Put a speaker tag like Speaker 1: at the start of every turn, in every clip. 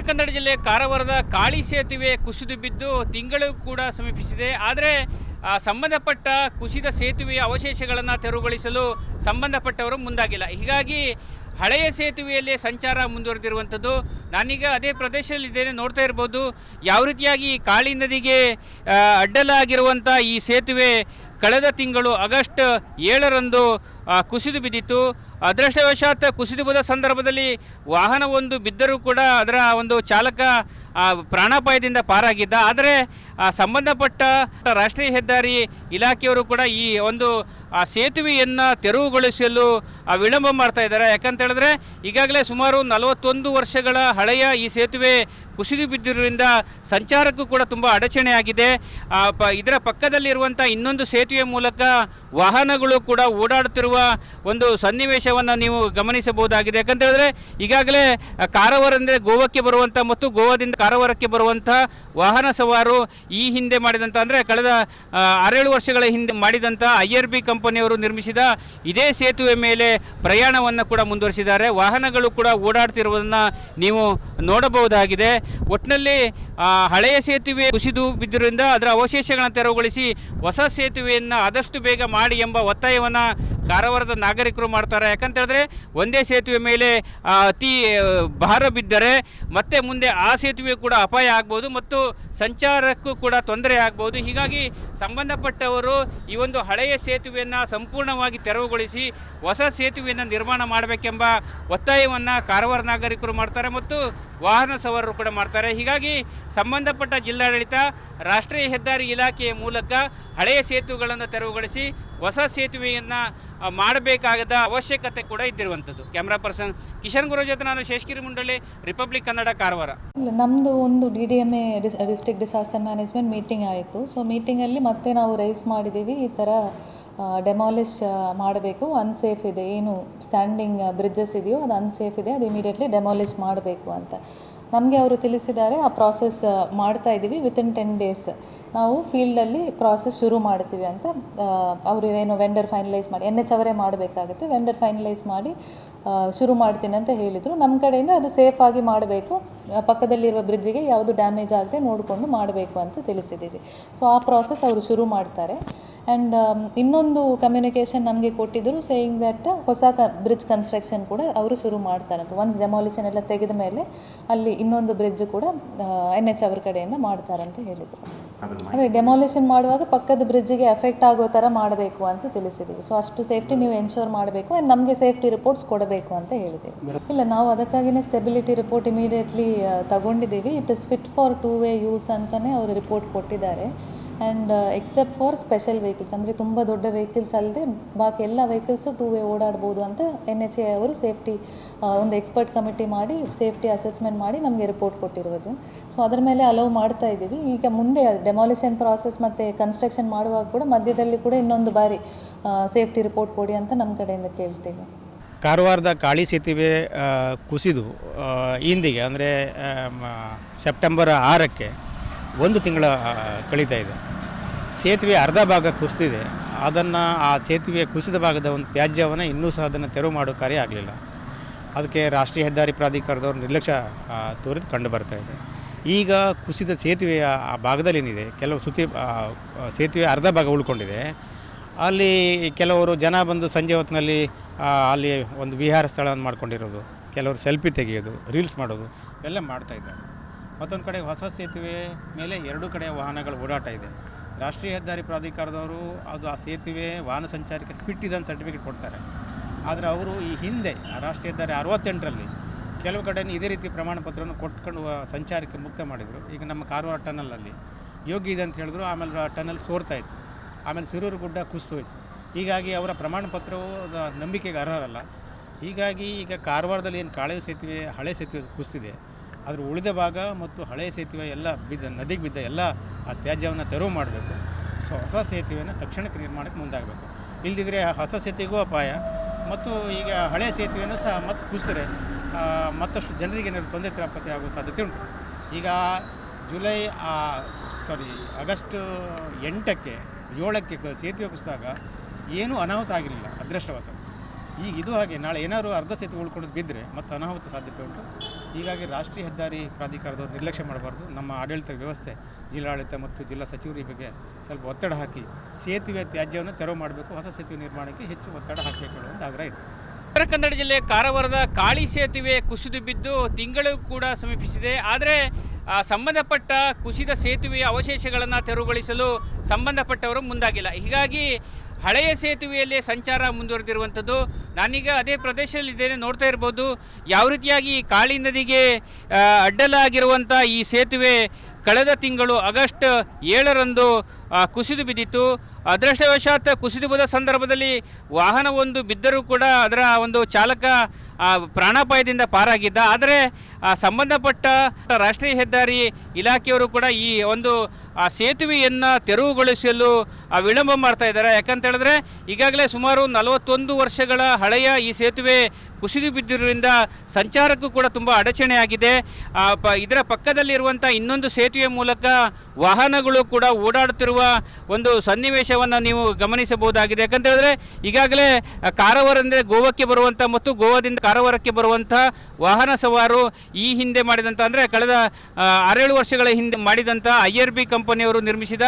Speaker 1: ಕನ್ನಡ ಜಿಲ್ಲೆ ಕಾರವಾರದ ಕಾಳಿ ಸೇತುವೆ ಕುಸಿದು ಬಿದ್ದು ತಿಂಗಳು ಕೂಡ ಸಮೀಪಿಸಿದೆ. ಆದರೆ ಸಂಬಂಧಪಟ್ಟ ಕುಸಿದ ಸೇತುವೆಯ ಅವಶೇಷಗಳನ್ನು ತೆರವುಗೊಳಿಸಲು ಸಂಬಂಧಪಟ್ಟವರು ಮುಂದಾಗಿಲ್ಲ. ಹೀಗಾಗಿ ಹಳೆಯ ಸೇತುವೆಯಲ್ಲಿ ಸಂಚಾರ ಮುಂದುವರೆದಿರುವಂಥದ್ದು. ನಾನೀಗ ಅದೇ ಪ್ರದೇಶದಲ್ಲಿದ್ದೇನೆ, ನೋಡ್ತಾ ಇರ್ಬೋದು ಯಾವ ರೀತಿಯಾಗಿ ಕಾಳಿ ನದಿಗೆ ಅಡ್ಡಲಾಗಿರುವಂಥ ಈ ಸೇತುವೆ ಕಳೆದ ತಿಂಗಳು ಆಗಸ್ಟ್ 7ರಂದು ಕುಸಿದು ಬಿದ್ದಿತ್ತು. ಅದೃಷ್ಟವಶಾತ್ ಕುಸಿದು ಬಿದ್ದ ಸಂದರ್ಭದಲ್ಲಿ ವಾಹನವೊಂದು ಬಿದ್ದರೂ ಕೂಡ ಅದರ ಒಂದು ಚಾಲಕ ಪ್ರಾಣಾಪಾಯದಿಂದ ಪಾರಾಗಿದ್ದ. ಆದರೆ ಸಂಬಂಧಪಟ್ಟ ರಾಷ್ಟ್ರೀಯ ಹೆದ್ದಾರಿ ಇಲಾಖೆಯವರು ಕೂಡ ಈ ಒಂದು ಸೇತುವೆಯನ್ನು ತೆರವುಗೊಳಿಸಲು ವಿಳಂಬ ಮಾಡ್ತಾ ಇದ್ದಾರೆ. ಯಾಕಂತ ಹೇಳಿದ್ರೆ ಈಗಾಗಲೇ ಸುಮಾರು 41 ವರ್ಷಗಳ ಹಳೆಯ ಈ ಸೇತುವೆ ಕುಸಿದು ಬಿದ್ದಿರುವುದರಿಂದ ಸಂಚಾರಕ್ಕೂ ಕೂಡ ತುಂಬ ಅಡಚಣೆಯಾಗಿದೆ. ಇದರ ಪಕ್ಕದಲ್ಲಿರುವಂಥ ಇನ್ನೊಂದು ಸೇತುವೆ ಮೂಲಕ ವಾಹನಗಳು ಕೂಡ ಓಡಾಡುತ್ತಿರುವ ಒಂದು ಸನ್ನಿವೇಶವನ್ನು ನೀವು ಗಮನಿಸಬಹುದಾಗಿದೆ. ಯಾಕಂತ ಹೇಳಿದ್ರೆ ಈಗಾಗಲೇ ಕಾರವಾರದಿಂದ ಗೋವಾಕ್ಕೆ ಬರುವಂಥ ಮತ್ತು ಗೋವಾದಿಂದ ಕಾರವಾರಕ್ಕೆ ಬರುವಂಥ ವಾಹನ ಸವಾರು ಈ ಹಿಂದೆ ಮಾಡಿದಂಥ, ಅಂದರೆ ಕಳೆದ 6-7 ವರ್ಷಗಳ ಹಿಂದೆ ಮಾಡಿದಂಥ IRB ಕಂಪನಿಯವರು ನಿರ್ಮಿಸಿದ ಇದೇ ಸೇತುವೆ ಮೇಲೆ ಪ್ರಯಾಣವನ್ನು ಕೂಡ ಮುಂದುವರಿಸಿದ್ದಾರೆ. ವಾಹನಗಳು ಕೂಡ ಓಡಾಡ್ತಿರುವುದನ್ನು ನೀವು ನೋಡಬಹುದಾಗಿದೆ. ಒಟ್ಟಿನಲ್ಲಿ ಹಳೆಯ ಸೇತುವೆ ಕುಸಿದು ಬಿದ್ದಿರುವುದರಿಂದ ಅದರ ಅವಶೇಷಗಳನ್ನು ತೆರವುಗೊಳಿಸಿ ಹೊಸ ಸೇತುವೆಯನ್ನು ಆದಷ್ಟು ಬೇಗ ಮಾಡಿ ಎಂಬ ಒತ್ತಾಯವನ್ನು ಕಾರವಾರದ ನಾಗರಿಕರು ಮಾಡ್ತಾರೆ. ಯಾಕಂತ ಹೇಳಿದ್ರೆ ಒಂದೇ ಸೇತುವೆ ಮೇಲೆ ಅತಿ ಭಾರ ಬಿದ್ದರೆ ಮತ್ತೆ ಮುಂದೆ ಆ ಸೇತುವೆ ಕೂಡ ಅಪಾಯ ಆಗ್ಬೋದು ಮತ್ತು ಸಂಚಾರಕ್ಕೂ ಕೂಡ ತೊಂದರೆ ಆಗ್ಬೋದು. ಹೀಗಾಗಿ ಸಂಬಂಧಪಟ್ಟವರು ಈ ಒಂದು ಹಳೆಯ ಸೇತುವೆಯನ್ನು ಸಂಪೂರ್ಣವಾಗಿ ತೆರವುಗೊಳಿಸಿ ಹೊಸ ಸೇತುವೆಯನ್ನು ನಿರ್ಮಾಣ ಮಾಡಬೇಕೆಂಬ ಒತ್ತಾಯವನ್ನು ಕಾರವಾರ ನಾಗರಿಕರು ಮಾಡ್ತಾರೆ ಮತ್ತು ವಾಹನ ಸವಾರರು ಕೂಡ ಮಾಡ್ತಾರೆ. ಹೀಗಾಗಿ ಸಂಬಂಧಪಟ್ಟ ಜಿಲ್ಲಾಡಳಿತ ರಾಷ್ಟ್ರೀಯ ಹೆದ್ದಾರಿ ಇಲಾಖೆಯ ಮೂಲಕ ಹಳೆಯ ಸೇತುವೆಗಳನ್ನು ತೆರವುಗೊಳಿಸಿ ಹೊಸ ಸೇತುವೆಯನ್ನು ಮಾಡಬೇಕಾದ ಅವಶ್ಯಕತೆ ಕೂಡ ಇದ್ದಿರುವಂಥದ್ದು. ಕ್ಯಾಮ್ರಾ ಪರ್ಸನ್ ಕಿಶನ್ ಗುರು ಜೊತೆ ನಾನು ಶೇಷಗಿರಿ ಮುಂಡಳ್ಳಿ, ರಿಪಬ್ಲಿಕ್ ಕನ್ನಡ, ಕಾರವಾರ.
Speaker 2: ನಮ್ಮದು ಒಂದು DDMA district disaster management meeting ಆಯಿತು. ಸೊ ಮೀಟಿಂಗಲ್ಲಿ ಮತ್ತೆ ನಾವು ರೈಸ್ ಮಾಡಿದ್ದೀವಿ, ಈ ಥರ ಡೆಮಾಲಿಷ್ ಮಾಡಬೇಕು, ಅನ್ಸೇಫ್ ಇದೆ, ಏನು ಸ್ಟ್ಯಾಂಡಿಂಗ್ ಬ್ರಿಡ್ಜಸ್ ಇದೆಯೋ ಅದು ಅನ್ಸೇಫ್ ಇದೆ, ಅದು ಇಮಿಡಿಯೇಟ್ಲಿ ಡೆಮಾಲಿಷ್ ಮಾಡಬೇಕು ಅಂತ ನಮಗೆ ಅವರು ತಿಳಿಸಿದ್ದಾರೆ. ಆ ಪ್ರಾಸೆಸ್ ಮಾಡ್ತಾ ಇದ್ದೀವಿ. ವಿತಿನ್ 10 days ನಾವು ಫೀಲ್ಡಲ್ಲಿ ಪ್ರಾಸೆಸ್ ಶುರು ಮಾಡ್ತೀವಿ ಅಂತ ಅವರು ಏನು ವೆಂಡರ್ ಫೈನಲೈಸ್ ಮಾಡಿ, NH ಅವರೇ ಮಾಡಬೇಕಾಗುತ್ತೆ, ವೆಂಡರ್ ಫೈನಲೈಸ್ ಮಾಡಿ ಶುರು ಮಾಡ್ತೀನಿ ಅಂತ ಹೇಳಿದರು. ನಮ್ಮ ಕಡೆಯಿಂದ ಅದು ಸೇಫಾಗಿ ಮಾಡಬೇಕು, ಪಕ್ಕದಲ್ಲಿರುವ ಬ್ರಿಡ್ಜಿಗೆ ಯಾವುದು ಡ್ಯಾಮೇಜ್ ಆಗದೆ ನೋಡಿಕೊಂಡು ಮಾಡಬೇಕು ಅಂತ ತಿಳಿಸಿದ್ದೀವಿ. ಸೊ ಆ ಪ್ರಾಸೆಸ್ ಅವರು ಶುರು ಮಾಡ್ತಾರೆ. ಆ್ಯಂಡ್ ಇನ್ನೊಂದು ಕಮ್ಯುನಿಕೇಷನ್ ನಮಗೆ ಕೊಟ್ಟಿದ್ದರು, ಸೇಯಿಂಗ್ ದಟ್ ಹೊಸ ಬ್ರಿಡ್ಜ್ ಕನ್ಸ್ಟ್ರಕ್ಷನ್ ಕೂಡ ಅವರು ಶುರು ಮಾಡ್ತಾರಂತ. ಒನ್ಸ್ ಡೆಮಾಲಿಷನ್ ಎಲ್ಲ ತೆಗೆದ ಮೇಲೆ ಅಲ್ಲಿ ಇನ್ನೊಂದು ಬ್ರಿಡ್ಜ್ ಕೂಡ NH ಅವ್ರ ಕಡೆಯಿಂದ ಮಾಡ್ತಾರಂತ ಹೇಳಿದರು. ಅದೇ ಡೆಮಾಲಿಷನ್ ಮಾಡುವಾಗ ಪಕ್ಕದ ಬ್ರಿಡ್ಜಿಗೆ ಎಫೆಕ್ಟ್ ಆಗೋ ಥರ ಮಾಡಬೇಕು ಅಂತ ತಿಳಿಸಿದ್ದೀವಿ. ಸೊ ಅಷ್ಟು ಸೇಫ್ಟಿ ನೀವು ಎನ್ಶೋರ್ ಮಾಡಬೇಕು ಆ್ಯಂಡ್ ನಮಗೆ ಸೇಫ್ಟಿ ರಿಪೋರ್ಟ್ಸ್ ಕೊಡಬೇಕು ಅಂತ ಹೇಳಿದ್ದೀವಿ. ಇಲ್ಲ, ನಾವು ಅದಕ್ಕಾಗಿಯೇ ಸ್ಟೆಬಿಲಿಟಿ ರಿಪೋರ್ಟ್ ಇಮಿಡಿಯೇಟ್ಲಿ ತಗೊಂಡಿದ್ದೀವಿ. It is fit for 2-way use ಅಂತಲೇ ಅವರು ರಿಪೋರ್ಟ್ ಕೊಟ್ಟಿದ್ದಾರೆ. And except for special vehicles, ಅಂದರೆ ತುಂಬ ದೊಡ್ಡ ವೆಹಿಕಲ್ಸ್ ಅಲ್ಲದೆ ಬಾಕಿ ಎಲ್ಲ ವೆಹಿಕಲ್ಸು 2-way ಓಡಾಡ್ಬೋದು ಅಂತ NHA ಅವರು ಸೇಫ್ಟಿ ಒಂದು ಎಕ್ಸ್ಪರ್ಟ್ ಕಮಿಟಿ ಮಾಡಿ ಸೇಫ್ಟಿ ಅಸೆಸ್ಮೆಂಟ್ ಮಾಡಿ ನಮಗೆ ರಿಪೋರ್ಟ್ ಕೊಟ್ಟಿರೋದು. ಸೊ ಅದರ ಮೇಲೆ ಅಲೌ ಮಾಡ್ತಾ ಇದ್ದೀವಿ. ಈಗ ಮುಂದೆ ಡೆಮಾಲಿಷನ್ ಪ್ರಾಸೆಸ್ ಮತ್ತು ಕನ್ಸ್ಟ್ರಕ್ಷನ್ ಮಾಡುವಾಗ ಕೂಡ ಮಧ್ಯದಲ್ಲಿ ಕೂಡ ಇನ್ನೊಂದು ಬಾರಿ ಸೇಫ್ಟಿ ರಿಪೋರ್ಟ್ ಕೊಡಿ ಅಂತ ನಮ್ಮ ಕಡೆಯಿಂದ ಕೇಳ್ತೀವಿ.
Speaker 3: ಕಾರವಾರದ ಕಾಳಿ ಸೇತುವೆ ಕುಸಿದು ಇಂದಿಗೆ ಅಂದರೆ ಸೆಪ್ಟೆಂಬರ್ 6ಕ್ಕೆ 1 ತಿಂಗಳ ಕಳೀತಾ ಇದೆ. ಸೇತುವೆ ಅರ್ಧ ಭಾಗ ಕುಸಿದಿದೆ. ಆ ಸೇತುವೆ ಕುಸಿದ ಭಾಗದ ಒಂದು ತ್ಯಾಜ್ಯವನ್ನು ಇನ್ನೂ ಸಹ ಅದನ್ನು ತೆರವು ಮಾಡೋ ಕಾರ್ಯ ಆಗಲಿಲ್ಲ. ಅದಕ್ಕೆ ರಾಷ್ಟ್ರೀಯ ಹೆದ್ದಾರಿ ಪ್ರಾಧಿಕಾರದವರು ನಿರ್ಲಕ್ಷ್ಯ ತೋರಿದು ಕಂಡು ಬರ್ತಾ ಇದೆ. ಈಗ ಕುಸಿದ ಸೇತುವೆಯ ಆ ಭಾಗದಲ್ಲಿ ಏನಿದೆ, ಕೆಲವು ಸೇತುವೆ ಅರ್ಧ ಭಾಗ ಉಳ್ಕೊಂಡಿದೆ. ಅಲ್ಲಿ ಕೆಲವರು ಜನ ಬಂದು ಸಂಜೆ ಹೊತ್ತಿನಲ್ಲಿ ಅಲ್ಲಿ ಒಂದು ವಿಹಾರ ಸ್ಥಳವನ್ನು ಮಾಡ್ಕೊಂಡಿರೋದು, ಕೆಲವರು ಸೆಲ್ಫಿ ತೆಗೆಯೋದು, ರೀಲ್ಸ್ ಮಾಡೋದು ಎಲ್ಲ ಮಾಡ್ತಾಯಿದ್ದಾರೆ. ಮತ್ತೊಂದು ಕಡೆ ಹೊಸ ಸೇತುವೆ ಮೇಲೆ 2 ಕಡೆ ವಾಹನಗಳು ಓಡಾಟ ಇದೆ. ರಾಷ್ಟ್ರೀಯ ಹೆದ್ದಾರಿ ಪ್ರಾಧಿಕಾರದವರು ಅದು ಆ ಸೇತುವೆ ವಾಹನ ಸಂಚಾರಕ್ಕೆ ಫಿಟ್ ಇದೆ ಅಂತ ಸರ್ಟಿಫಿಕೇಟ್ ಕೊಡ್ತಾರೆ. ಆದರೆ ಅವರು ಈ ಹಿಂದೆ ರಾಷ್ಟ್ರೀಯ ಹೆದ್ದಾರಿ 68ರಲ್ಲಿ ಕೆಲವು ಕಡೆ ಇದೇ ರೀತಿ ಪ್ರಮಾಣ ಪತ್ರವನ್ನು ಕೊಟ್ಕೊಂಡು ಸಂಚಾರಕ್ಕೆ ಮುಕ್ತ ಮಾಡಿದರು. ಈಗ ನಮ್ಮ ಕಾರವಾರ ಟನಲಲ್ಲಿ ಯೋಗ್ಯ ಇದೆ ಅಂತ ಹೇಳಿದ್ರು. ಆಮೇಲೆ ಟನಲ್ ಸೋರ್ತಾಯಿತ್ತು. ಆಮೇಲೆ ಸಿರೂರು ಗುಡ್ಡ ಕುಸಿದು ಹೋಯಿತು. ಹೀಗಾಗಿ ಅವರ ಪ್ರಮಾಣ ಪತ್ರವು ನಂಬಿಕೆಗೆ ಅರ್ಹರಲ್ಲ. ಹೀಗಾಗಿ ಈಗ ಕಾರವಾರದಲ್ಲಿ ಏನು ಹಳೆ ಸೇತುವೆ ಕುಸಿದಿದೆ, ಅದರ ಉಳಿದ ಭಾಗ ಮತ್ತು ಹಳೆಯ ಸೇತುವೆ ಎಲ್ಲ ನದಿಗೆ ಬಿದ್ದ ಎಲ್ಲ ಆ ತ್ಯಾಜ್ಯವನ್ನು ತೆರವು ಮಾಡಬೇಕು. ಸೊ ಹೊಸ ಸೇತುವೆಯನ್ನು ತಕ್ಷಣಕ್ಕೆ ನಿರ್ಮಾಣಕ್ಕೆ ಮುಂದಾಗಬೇಕು. ಇಲ್ಲದಿದ್ದರೆ ಹೊಸ ಸೇತುವೆಗೂ ಅಪಾಯ ಮತ್ತು ಈಗ ಹಳೆಯ ಸೇತುವೆಯನ್ನು ಸಹ ಮತ್ತೆ ಕುಸಿದ್ರೆ ಮತ್ತಷ್ಟು ಜನರಿಗೆ ಏನಾದರೂ ತೊಂದರೆ ತಾಪತ್ರೆ ಆಗುವ ಸಾಧ್ಯತೆ ಉಂಟು. ಈಗ ಆಗಸ್ಟ್ 8ಕ್ಕೆ 7ಕ್ಕೆ ಸೇತುವೆ ಕುಸಿದಾಗ ಏನೂ ಅನಾಹುತ ಆಗಿರಲಿಲ್ಲ, ಅದೃಷ್ಟವಶ. ಈಗ ಇದು ಹಾಗೆ ನಾಳೆ ಏನಾದರೂ ಅರ್ಧ ಸೇತುವೆ ಉಳ್ಕೊಂಡು ಬಿದ್ದರೆ ಮತ್ತು ಅನಾಹುತ ಸಾಧ್ಯತೆ ಉಂಟು. ಹೀಗಾಗಿ ರಾಷ್ಟ್ರೀಯ ಹೆದ್ದಾರಿ ಪ್ರಾಧಿಕಾರದವರು ನಿರ್ಲಕ್ಷ್ಯ ಮಾಡಬಾರ್ದು. ನಮ್ಮ ಆಡಳಿತ ವ್ಯವಸ್ಥೆ, ಜಿಲ್ಲಾಡಳಿತ ಮತ್ತು ಜಿಲ್ಲಾ ಸಚಿವರು ಈ ಬಗ್ಗೆ ಸ್ವಲ್ಪ ಒತ್ತಡ ಹಾಕಿ ಸೇತುವೆ ತ್ಯಾಜ್ಯವನ್ನು ತೆರವು ಮಾಡಬೇಕು, ಹೊಸ ಸೇತುವೆ ನಿರ್ಮಾಣಕ್ಕೆ ಹೆಚ್ಚು ಒತ್ತಡ ಹಾಕಬೇಕು ಅನ್ನೋ ಆಗ್ರಹ ಇದೆ.
Speaker 1: ಉತ್ತರ ಕನ್ನಡ ಜಿಲ್ಲೆ ಕಾರವಾರದ ಕಾಳಿ ಸೇತುವೆ ಕುಸಿದು ಬಿದ್ದು ತಿಂಗಳು ಕೂಡ ಸಮೀಪಿಸಿದೆ. ಆದರೆ ಸಂಬಂಧಪಟ್ಟ ಕುಸಿದ ಸೇತುವೆಯ ಅವಶೇಷಗಳನ್ನು ತೆರವುಗೊಳಿಸಲು ಸಂಬಂಧಪಟ್ಟವರು ಮುಂದಾಗಿಲ್ಲ. ಹೀಗಾಗಿ ಹಳೆಯ ಸೇತುವೆಯಲ್ಲಿ ಸಂಚಾರ ಮುಂದುವರೆದಿರುವಂಥದ್ದು. ನಾನೀಗ ಅದೇ ಪ್ರದೇಶದಲ್ಲಿದ್ದೇನೆ, ನೋಡ್ತಾ ಇರ್ಬೋದು ಯಾವ ರೀತಿಯಾಗಿ ಕಾಳಿ ನದಿಗೆ ಅಡ್ಡಲಾಗಿರುವಂಥ ಈ ಸೇತುವೆ ಕಳೆದ ತಿಂಗಳು ಆಗಸ್ಟ್ 7ರಂದು ಕುಸಿದು ಬಿದ್ದಿತ್ತು. ಅದೃಷ್ಟವಶಾತ್ ಕುಸಿದು ಬಿದ್ದ ಸಂದರ್ಭದಲ್ಲಿ ವಾಹನವೊಂದು ಬಿದ್ದರೂ ಕೂಡ ಅದರ ಒಂದು ಚಾಲಕ ಪ್ರಾಣಾಪಾಯದಿಂದ ಪಾರಾಗಿದ್ದ. ಆದರೆ ಸಂಬಂಧಪಟ್ಟ ರಾಷ್ಟ್ರೀಯ ಹೆದ್ದಾರಿ ಇಲಾಖೆಯವರು ಕೂಡ ಈ ಒಂದು ಸೇತುವೆಯನ್ನು ತೆರವುಗೊಳಿಸಲು ವಿಳಂಬ ಮಾಡ್ತಾ ಇದ್ದಾರೆ. ಯಾಕಂತ ಹೇಳಿದ್ರೆ ಈಗಾಗಲೇ ಸುಮಾರು 41 ವರ್ಷಗಳ ಹಳೆಯ ಈ ಸೇತುವೆ ಕುಸಿದು ಬಿದ್ದಿರುವುದರಿಂದ ಸಂಚಾರಕ್ಕೂ ಕೂಡ ತುಂಬ ಅಡಚಣೆಯಾಗಿದೆ. ಇದರ ಪಕ್ಕದಲ್ಲಿರುವಂಥ ಇನ್ನೊಂದು ಸೇತುವೆ ಮೂಲಕ ವಾಹನಗಳು ಕೂಡ ಓಡಾಡುತ್ತಿರುವ ಒಂದು ಸನ್ನಿವೇಶವನ್ನು ನೀವು ಗಮನಿಸಬಹುದಾಗಿದೆ. ಯಾಕಂತ ಹೇಳಿದ್ರೆ ಈಗಾಗಲೇ ಕಾರವಾರದಿಂದ ಗೋವಾಕ್ಕೆ ಬರುವಂಥ ಮತ್ತು ಗೋವಾದಿಂದ ಕಾರವಾರಕ್ಕೆ ಬರುವಂಥ ವಾಹನ ಸವಾರು ಈ ಹಿಂದೆ ಮಾಡಿದಂಥ, ಅಂದರೆ ಕಳೆದ 6-7 ವರ್ಷಗಳ ಹಿಂದೆ ಮಾಡಿದಂಥ IRB ಕಂಪನಿಯವರು ನಿರ್ಮಿಸಿದ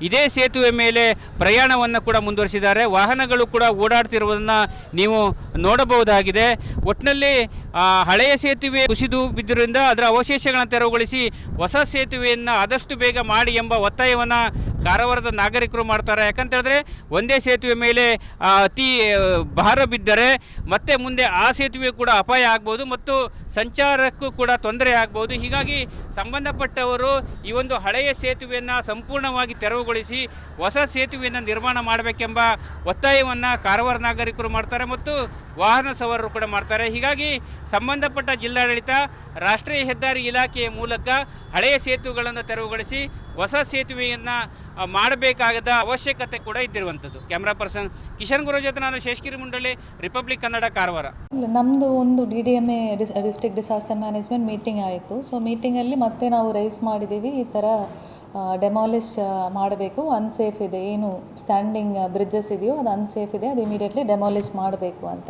Speaker 1: ಇದೇ ಸೇತುವೆ ಮೇಲೆ ಪ್ರಯಾಣವನ್ನು ಕೂಡ ಮುಂದುವರಿಸಿದ್ದಾರೆ. ವಾಹನಗಳು ಕೂಡ ಓಡಾಡ್ತಿರುವುದನ್ನು ನೀವು ನೋಡಬಹುದಾಗಿದೆ. ಒಟ್ಟಿನಲ್ಲಿ ಹಳೆಯ ಸೇತುವೆ ಕುಸಿದು ಬಿದ್ದಿರುವುದರಿಂದ ಅದರ ಅವಶೇಷಗಳನ್ನು ತೆರವುಗೊಳಿಸಿ ಹೊಸ ಸೇತುವೆಯನ್ನು ಆದಷ್ಟು ಬೇಗ ಮಾಡಿ ಎಂಬ ಒತ್ತಾಯವನ್ನು ಕಾರವಾರದ ನಾಗರಿಕರು ಮಾಡ್ತಾರೆ. ಯಾಕಂತ ಹೇಳಿದ್ರೆ ಒಂದೇ ಸೇತುವೆ ಮೇಲೆ ಅತಿ ಭಾರ ಬಿದ್ದರೆ ಮತ್ತೆ ಮುಂದೆ ಆ ಸೇತುವೆ ಕೂಡ ಅಪಾಯ ಆಗ್ಬೋದು ಮತ್ತು ಸಂಚಾರಕ್ಕೂ ಕೂಡ ತೊಂದರೆ ಆಗ್ಬೋದು. ಹೀಗಾಗಿ ಸಂಬಂಧಪಟ್ಟವರು ಈ ಒಂದು ಹಳೆಯ ಸೇತುವೆಯನ್ನು ಸಂಪೂರ್ಣವಾಗಿ ತೆರವುಗೊಳಿಸಿ ಹೊಸ ಸೇತುವೆಯನ್ನು ನಿರ್ಮಾಣ ಮಾಡಬೇಕೆಂಬ ಒತ್ತಾಯವನ್ನು ಕಾರವಾರ ನಾಗರಿಕರು ಮಾಡ್ತಾರೆ ಮತ್ತು ವಾಹನ ಸವಾರರು ಕೂಡ ಮಾಡ್ತಾರೆ. ಹೀಗಾಗಿ ಸಂಬಂಧಪಟ್ಟ ಜಿಲ್ಲಾಡಳಿತ ರಾಷ್ಟ್ರೀಯ ಹೆದ್ದಾರಿ ಇಲಾಖೆಯ ಮೂಲಕ ಹಳೆಯ ಸೇತುವೆಗಳನ್ನು ತೆರವುಗೊಳಿಸಿ ಹೊಸ ಸೇತುವೆಯನ್ನು ಮಾಡಬೇಕಾದ ಅವಶ್ಯಕತೆ ಕೂಡ ಇದ್ದಿರುವಂಥದ್ದು. ಕ್ಯಾಮ್ರಾ ಪರ್ಸನ್ ಕಿಶನ್ ಗುರು ಜೊತೆ ನಾನು ಶೇಷಗಿರಿ ಮುಂಡಳ್ಳಿ, ರಿಪಬ್ಲಿಕ್ ಕನ್ನಡ, ಕಾರವಾರ.
Speaker 2: ಇಲ್ಲ, ನಮ್ಮದು ಒಂದು DDMA district disaster management meeting ಆಯಿತು. ಸೊ ಮೀಟಿಂಗಲ್ಲಿ ಮತ್ತೆ ನಾವು ರೈಸ್ ಮಾಡಿದ್ದೀವಿ, ಈ ಥರ ಡೆಮಾಲಿಷ್ ಮಾಡಬೇಕು, ಅನ್ಸೇಫ್ ಇದೆ, ಏನು ಸ್ಟ್ಯಾಂಡಿಂಗ್ ಬ್ರಿಡ್ಜಸ್ ಇದೆಯೋ ಅದು ಅನ್ಸೇಫ್ ಇದೆ, ಅದು ಇಮಿಡಿಯೇಟ್ಲಿ ಡೆಮಾಲಿಷ್ ಮಾಡಬೇಕು ಅಂತ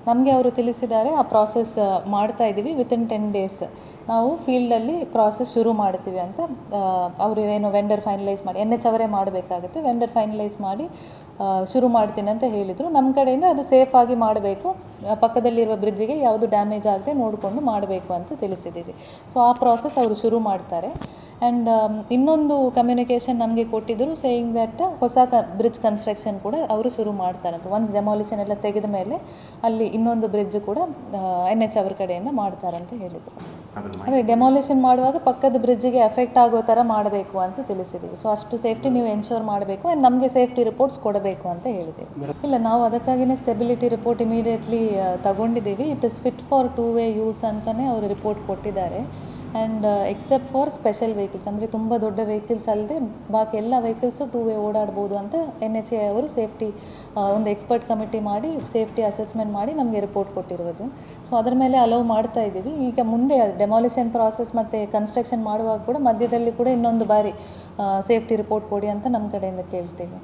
Speaker 2: ನಮಗೆ ಅವರು ತಿಳಿಸಿದ್ದಾರೆ. ಆ ಪ್ರಾಸೆಸ್ ಮಾಡ್ತಾ ಇದ್ದೀವಿ. ವಿತಿನ್ 10 days ನಾವು ಫೀಲ್ಡಲ್ಲಿ ಪ್ರಾಸೆಸ್ ಶುರು ಮಾಡ್ತೀವಿ ಅಂತ ಅವರು ಏನು ವೆಂಡರ್ ಫೈನಲೈಸ್ ಮಾಡಿ, NH ಅವರೇ ಮಾಡಬೇಕಾಗುತ್ತೆ, ವೆಂಡರ್ ಫೈನಲೈಸ್ ಮಾಡಿ ಶುರು ಮಾಡ್ತೀನಿ ಅಂತ ಹೇಳಿದರು. ನಮ್ಮ ಕಡೆಯಿಂದ ಅದು ಸೇಫಾಗಿ ಮಾಡಬೇಕು, ಪಕ್ಕದಲ್ಲಿರುವ ಬ್ರಿಡ್ಜಿಗೆ ಯಾವುದು ಡ್ಯಾಮೇಜ್ ಆಗದೆ ನೋಡಿಕೊಂಡು ಮಾಡಬೇಕು ಅಂತ ತಿಳಿಸಿದ್ದೀವಿ. ಸೊ ಆ ಪ್ರಾಸೆಸ್ ಅವರು ಶುರು ಮಾಡ್ತಾರೆ. ಆ್ಯಂಡ್ ಇನ್ನೊಂದು ಕಮ್ಯುನಿಕೇಷನ್ ನಮಗೆ ಕೊಟ್ಟಿದ್ದರು, ಸೇಯಿಂಗ್ ದಟ್ ಹೊಸ ಬ್ರಿಡ್ಜ್ ಕನ್ಸ್ಟ್ರಕ್ಷನ್ ಕೂಡ ಅವರು ಶುರು ಮಾಡ್ತಾರಂತೆ. ಒನ್ಸ್ ಡೆಮಾಲಿಷನ್ ಎಲ್ಲ ತೆಗೆದ ಮೇಲೆ ಅಲ್ಲಿ ಇನ್ನೊಂದು ಬ್ರಿಡ್ಜ್ ಕೂಡ NH ಅವ್ರ ಕಡೆಯಿಂದ ಮಾಡ್ತಾರಂತ ಹೇಳಿದರು. ಅದೇ ಡೆಮಾಲಿಷನ್ ಮಾಡುವಾಗ ಪಕ್ಕದ ಬ್ರಿಡ್ಜಿಗೆ ಎಫೆಕ್ಟ್ ಆಗೋ ಥರ ಮಾಡಬೇಕು ಅಂತ ತಿಳಿಸಿದ್ದೀವಿ. ಸೊ ಅಷ್ಟು ಸೇಫ್ಟಿ ನೀವು ಎನ್ಶೋರ್ ಮಾಡಬೇಕು ಆ್ಯಂಡ್ ನಮಗೆ ಸೇಫ್ಟಿ ರಿಪೋರ್ಟ್ಸ್ ಕೊಡಬೇಕು ಅಂತ ಹೇಳಿದ್ದೀವಿ. ಇಲ್ಲ, ನಾವು ಅದಕ್ಕಾಗಿಯೇ ಸ್ಟೆಬಿಲಿಟಿ ರಿಪೋರ್ಟ್ ಇಮಿಡಿಯೇಟ್ಲಿ ತಗೊಂಡಿದ್ದೀವಿ. It is fit for 2-way use ಅಂತಲೇ ಅವರು ರಿಪೋರ್ಟ್ ಕೊಟ್ಟಿದ್ದಾರೆ. And except for special vehicles, ಅಂದರೆ ತುಂಬ ದೊಡ್ಡ ವೆಹಿಕಲ್ಸ್ ಅಲ್ಲದೆ ಬಾಕಿ ಎಲ್ಲ ವೆಹಿಕಲ್ಸು 2-way ಓಡಾಡ್ಬೋದು ಅಂತ NHA ಅವರು ಸೇಫ್ಟಿ ಒಂದು ಎಕ್ಸ್ಪರ್ಟ್ ಕಮಿಟಿ ಮಾಡಿ ಸೇಫ್ಟಿ ಅಸೆಸ್ಮೆಂಟ್ ಮಾಡಿ ನಮಗೆ ರಿಪೋರ್ಟ್ ಕೊಟ್ಟಿರೋದು. ಸೊ ಅದರ ಮೇಲೆ ಅಲೌ ಮಾಡ್ತಾ ಇದ್ದೀವಿ. ಈಗ ಮುಂದೆ ಡೆಮಾಲಿಷನ್ ಪ್ರಾಸೆಸ್ ಮತ್ತು ಕನ್ಸ್ಟ್ರಕ್ಷನ್ ಮಾಡುವಾಗ ಕೂಡ ಮಧ್ಯದಲ್ಲಿ ಕೂಡ ಇನ್ನೊಂದು ಬಾರಿ ಸೇಫ್ಟಿ ರಿಪೋರ್ಟ್ ಕೊಡಿ ಅಂತ ನಮ್ಮ ಕಡೆಯಿಂದ ಕೇಳ್ತೀವಿ.